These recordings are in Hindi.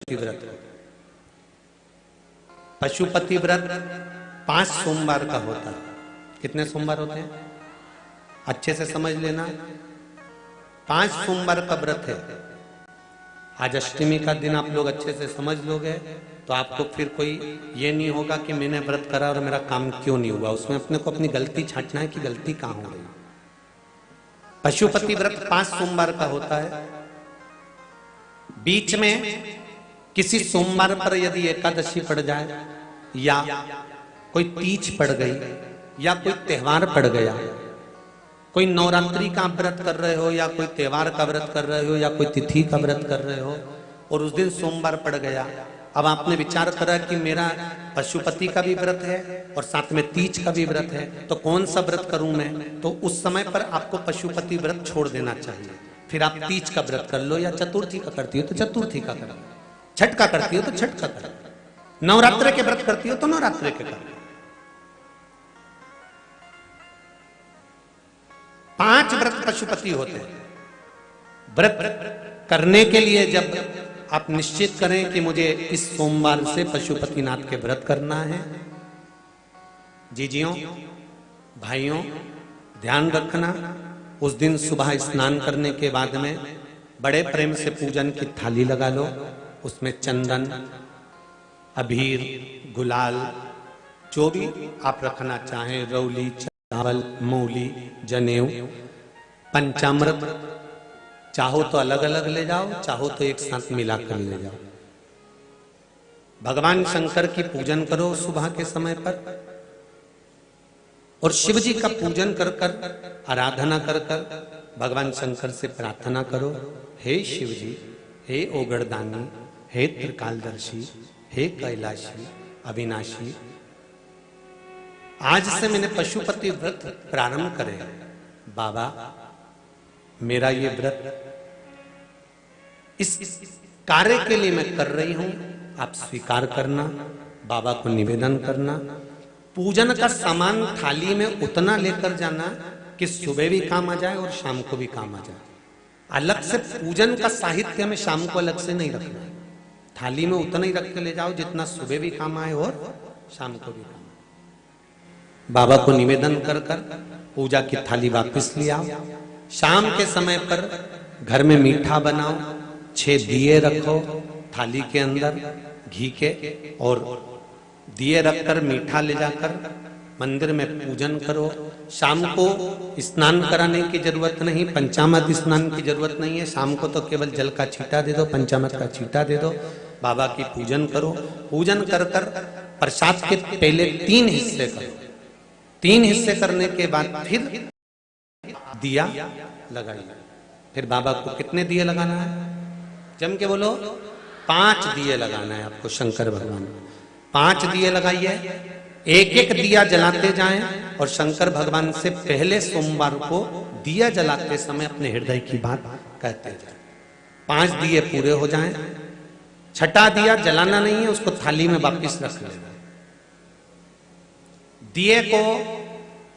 पशुपति व्रत। पशुपति व्रत 5 सोमवार का होता है। कितने सोमवार होते हैं अच्छे से समझ लेना। 5 सोमवार का व्रत है। आज अष्टमी का दिन आप लोग अच्छे से समझ लोगे तो आपको फिर कोई ये नहीं होगा कि मैंने व्रत करा और मेरा काम क्यों नहीं हुआ। उसमें अपने को अपनी गलती छांटना है कि गलती कहां हो गई। पशुपति व्रत 5 सोमवार का होता है। बीच में किसी सोमवार पर यदि एकादशी पड़ जाए या कोई तीज पड़ गई या कोई त्योहार पड़ गया, कोई नवरात्रि का व्रत कर रहे हो या कोई त्योहार का व्रत कर रहे हो या कोई तिथि का व्रत कर रहे हो और उस दिन सोमवार पड़ गया, अब आपने विचार करा कि मेरा पशुपति का भी व्रत है और साथ में तीज का भी व्रत है, तो कौन सा व्रत करूं मैं। तो उस समय पर आपको पशुपति व्रत छोड़ देना चाहिए। फिर आप तीज का व्रत कर लो या चतुर्थी का करती हो तो चतुर्थी का करो, छठ का करती हो तो छठ का करो, नवरात्रि के व्रत करती हो तो नवरात्रि के करो। 5 व्रत पशुपति होते हैं। व्रत करने के लिए जब आप निश्चित करें कि मुझे इस सोमवार से पशुपतिनाथ के व्रत करना है, जीजियों भाइयों ध्यान रखना, उस दिन सुबह स्नान करने के बाद में बड़े प्रेम से पूजन की थाली लगा लो। उसमें चंदन, अबीर, गुलाल, जो भी आप रखना चाहें, रौली, चावल, मूली, जनेऊ, पंचामृत, चाहो तो अलग अलग ले जाओ, चाहो तो एक साथ मिलाकर ले जाओ। भगवान शंकर की पूजन करो सुबह के समय पर और शिव जी का पूजन कर कर आराधना कर कर भगवान शंकर से प्रार्थना करो, हे शिव जी, हे ओगड़दानी, हे त्रिकालदर्शी, हे कैलाशी, अविनाशी, आज से मैंने पशुपति व्रत प्रारंभ करे। बाबा मेरा ये व्रत इस कार्य के लिए मैं कर रही हूं, आप स्वीकार करना। बाबा को निवेदन करना। पूजन का सामान थाली में उतना लेकर जाना कि सुबह भी काम आ जाए और शाम को भी काम आ जाए। अलग से पूजन का साहित्य में शाम को अलग से नहीं रखना। थाली में उतना ही रख के ले जाओ जितना सुबह भी काम आए और शाम को भी काम आए। बाबा को निवेदन कर कर पूजा की थाली वापस ले आओ। शाम के समय पर घर में मीठा बनाओ, 6 दिए रखो थाली के अंदर घी के, और दिए रखकर मीठा ले जाकर मंदिर में पूजन करो। शाम को स्नान कराने की जरूरत नहीं, पंचामृत स्नान की जरूरत नहीं है। शाम को तो केवल जल का छींटा दे दो, पंचामृत का छींटा दे दो, बाबा की पूजन करो। पूजन कर कर प्रसाद के पहले 3 हिस्से करो। 3 हिस्से करने के बाद फिर दिया लगाइए। फिर बाबा को कितने दिए लगाना है, जम के बोलो, 5 दिए लगाना है आपको शंकर भगवान को। 5 दिए लगाइए, एक एक दिया जलाते जाएं और शंकर भगवान से पहले सोमवार को दिया जलाते समय अपने हृदय की बात कहते जाएं। 5 दिए पूरे हो जाएं। छठा दिया जलाना नहीं है, उसको थाली में वापस रख लेना। दिए को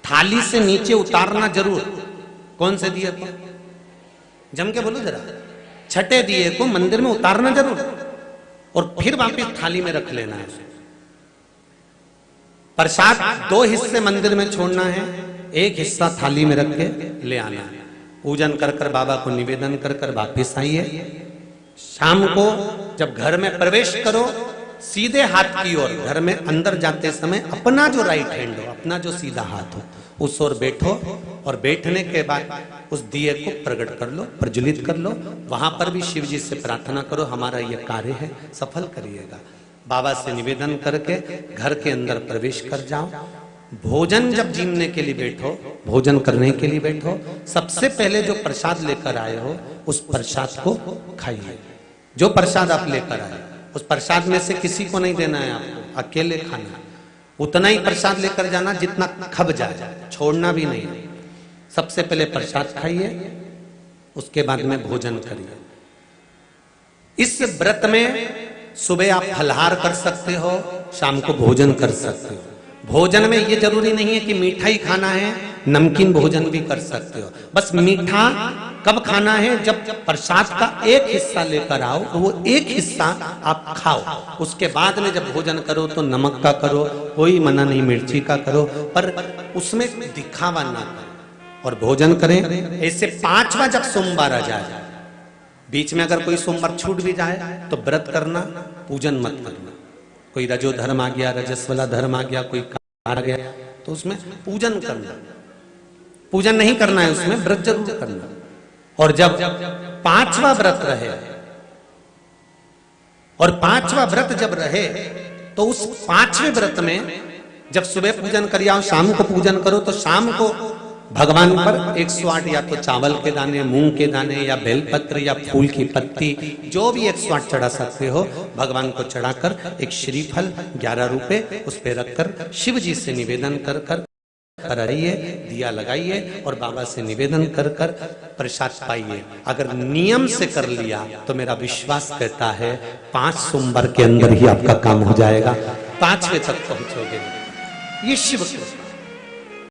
थाली से नीचे उतारना जरूर। कौन से दिए को, जम के बोलो जरा, छठे दिए को मंदिर में उतारना जरूर और फिर वापस थाली में रख लेना है। प्रसाद 2 हिस्से मंदिर में छोड़ना है, 1 हिस्सा थाली में रख के ले आना है। पूजन कर कर बाबा को निवेदन कर कर वापिस आइए। शाम को जब घर में प्रवेश करो, सीधे हाथ की ओर, घर में अंदर जाते समय अपना जो राइट हैंड हो, अपना जो सीधा हाथ हो, उस ओर बैठो और बैठने के बाद उस दिए को प्रकट कर लो, प्रज्वलित कर लो। वहां पर भी शिव जी से प्रार्थना करो, हमारा यह कार्य है सफल करिएगा। बाबा से निवेदन करके घर के अंदर प्रवेश कर जाओ। भोजन जब जीमने के लिए बैठो, भोजन करने के लिए बैठो, सबसे पहले जो प्रसाद लेकर आए हो उस प्रसाद को खाइए। जो प्रसाद आप लेकर आए उस प्रसाद में से किसी को नहीं देना है आपको, अकेले खाना। उतना ही प्रसाद लेकर जाना जितना खब जाए, छोड़ना भी नहीं। सबसे पहले प्रसाद खाइए, उसके बाद में भोजन करिए। इस व्रत में सुबह आप फलहार कर सकते हो, शाम को भोजन कर सकते हो। भोजन में ये जरूरी नहीं है कि मीठा ही खाना है नमकीन भोजन भी कर सकते हो। बस मीठा कब खाना है, जब प्रसाद का एक हिस्सा लेकर आओ तो वो एक हिस्सा आप खाओ। उसके बाद में जब भोजन करो तो नमक का करो, कोई मना नहीं, मिर्ची का करो, पर उसमें दिखावा ना करो और भोजन करें। ऐसे 5वां जब सोमवार आ जाए, बीच में अगर कोई सोमवार छूट भी जाए तो व्रत करना, पूजन मत करना। कोई रजो धर्म आ गया, रजस वाला धर्म आ गया, कोई आ गया तो उसमें पूजन करना, पूजन नहीं करना है, उसमें व्रत जरूर करना। और जब 5वां व्रत रहे और 5वां व्रत जब रहे तो उस 5वें व्रत में जब सुबह पूजन कर आओ, शाम को पूजन करो, तो शाम को भगवान पर 108 या तो चावल के दाने, मूंग के दाने या बेलपत्र या फूल की पत्ती, जो भी 108 चढ़ा सकते हो भगवान को चढ़ाकर एक श्रीफल 11 रुपए उस पे रखकर शिव जी से निवेदन कर कर कराइए, दिया लगाइए और बाबा से निवेदन कर कर प्रसाद पाइए। अगर नियम से कर लिया तो मेरा विश्वास कहता है 5 सोमवार के अंदर ही आपका काम हो जाएगा, 5वें तक पहुंचोगे। ये शिव कृपा।